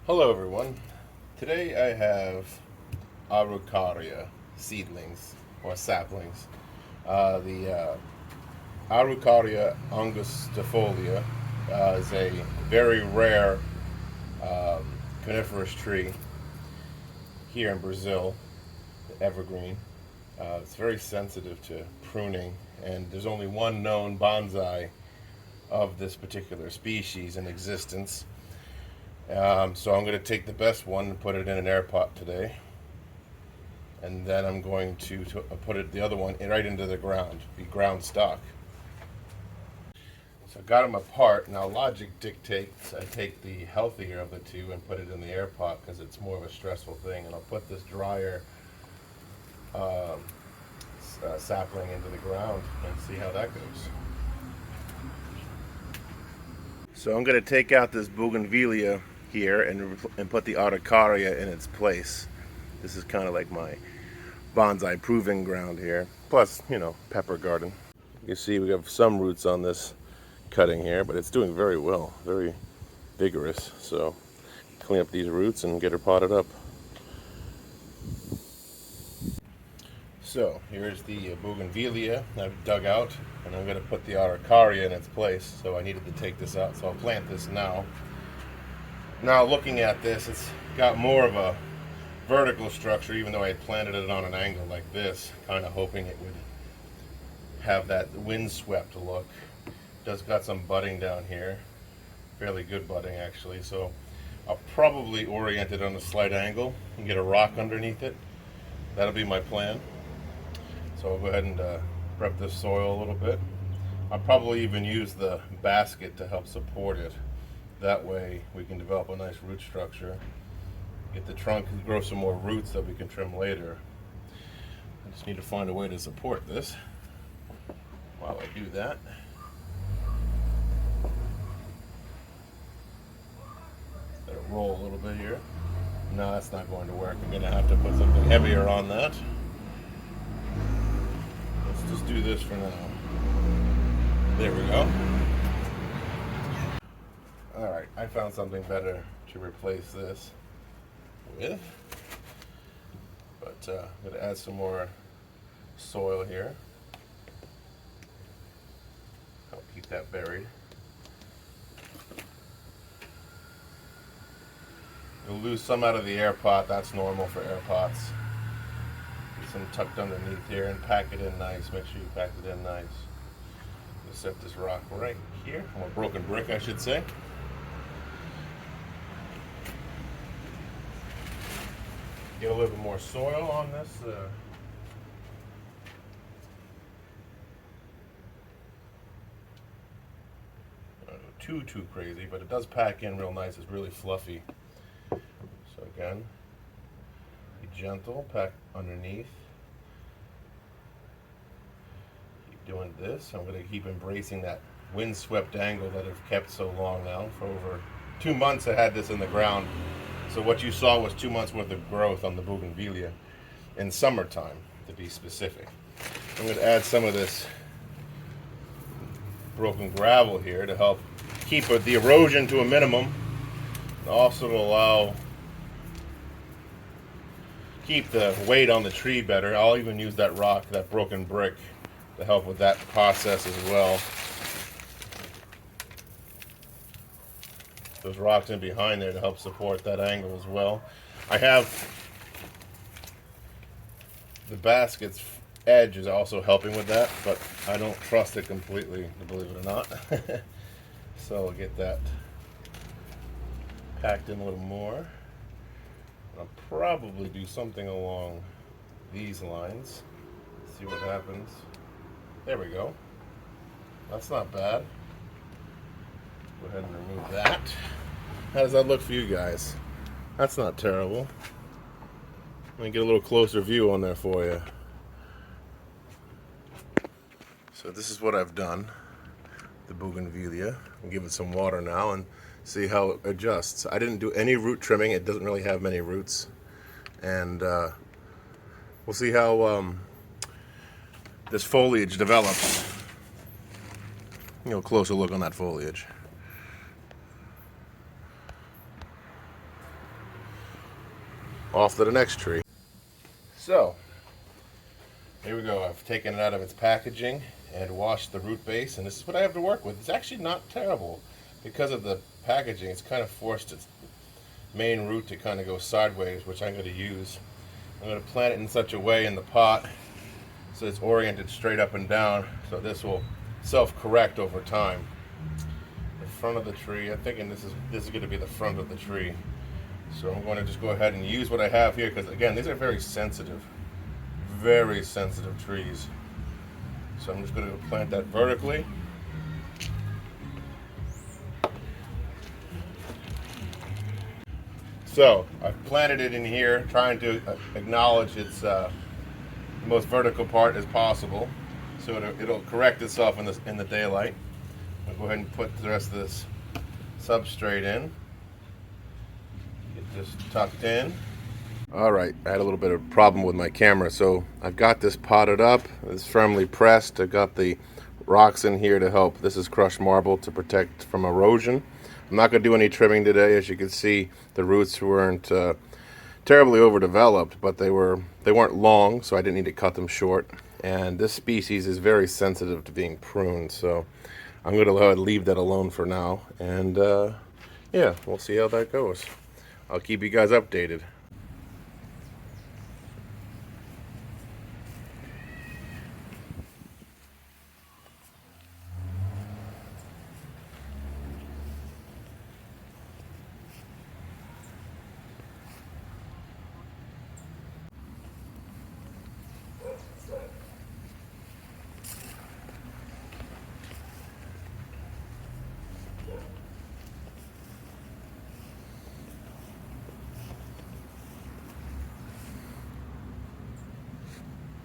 Hello everyone. Today I have Araucaria seedlings or saplings. The Araucaria angustifolia is a very rare um, coniferous tree here in Brazil, the evergreen. It's very sensitive to pruning, and there's only one known bonsai of this particular species in existence. So I'm going to take the best one and put it in an air pot today, and then I'm going to put the other one right into the ground, be ground stock. So I got them apart. Now logic dictates I take the healthier of the two and put it in the air pot because it's more of a stressful thing, and I'll put this drier sapling into the ground and see how that goes. So I'm going to take out this Bougainvillea here and put the Araucaria in its place. This is kind of like my bonsai proving ground here. Plus, pepper garden. You can see we have some roots on this cutting here, but it's doing very well, very vigorous. So clean up these roots and get her potted up. So here's the Bougainvillea I've dug out, and I'm going to put the Araucaria in its place. So I needed to take this out, so I'll plant this now. Now looking at this, it's got more of a vertical structure, even though I had planted it on an angle like this, kind of hoping it would have that windswept look. Just got some budding down here, fairly good budding actually, so I'll probably orient it on a slight angle and get a rock underneath it. That'll be my plan. So I'll go ahead and prep this soil a little bit. I'll probably even use the basket to help support it. That way we can develop a nice root structure, get the trunk to grow some more roots that we can trim later. I just need to find a way to support this while I do that. Let it roll a little bit here. No, that's not going to work. I'm going to have to put something heavier on that. Let's just do this for now. There we go. Alright, I found something better to replace this with. But I'm going to add some more soil here. Help keep that buried. You'll lose some out of the air pot. That's normal for air pots. Get some tucked underneath here and pack it in nice. Make sure you pack it in nice. We'll set this rock right here, or broken brick I should say. Get a little bit more soil on this. Not too crazy, but it does pack in real nice. It's really fluffy. So again, be gentle, pack underneath. Keep doing this. I'm going to keep embracing that windswept angle that I've kept so long now. For over 2 months I had this in the ground. So what you saw was 2 months worth of growth on the Bougainvillea in summertime, to be specific. I'm going to add some of this broken gravel here to help keep the erosion to a minimum, and also to allow keep the weight on the tree better. I'll even use that rock, that broken brick, to help with that process as well. Those rocks in behind there to help support that angle as well. I have the basket's edge is also helping with that, but I don't trust it completely, believe it or not. So I'll get that packed in a little more. I'll probably do something along these lines. See what happens. There we go. That's not bad. Go ahead and remove that. How does that look for you guys? That's not terrible. Let me get a little closer view on there for you. So this is what I've done. The Bougainvillea. I'll give it some water now and see how it adjusts. I didn't do any root trimming. It doesn't really have many roots. And we'll see how this foliage develops. Closer look on that foliage. off to the next tree. So, here we go. I've taken it out of its packaging and washed the root base, and this is what I have to work with. It's actually not terrible. Because of the packaging, it's kind of forced its main root to kind of go sideways, which I'm going to use. I'm going to plant it in such a way in the pot so it's oriented straight up and down, so this will self-correct over time. The front of the tree, I'm thinking this is going to be the front of the tree. So I'm going to just go ahead and use what I have here, because again, these are very sensitive trees. So I'm just going to plant that vertically. So I've planted it in here, trying to acknowledge its the most vertical part as possible, so it'll correct itself in the daylight. I'll go ahead and put the rest of this substrate in. Get this tucked in. All right, I had a little bit of a problem with my camera, so I've got this potted up. It's firmly pressed. I've got the rocks in here to help. This is crushed marble to protect from erosion. I'm not going to do any trimming today. As you can see, the roots weren't terribly overdeveloped, but they weren't long, so I didn't need to cut them short. And this species is very sensitive to being pruned, so I'm going to leave that alone for now. And yeah, we'll see how that goes. I'll keep you guys updated.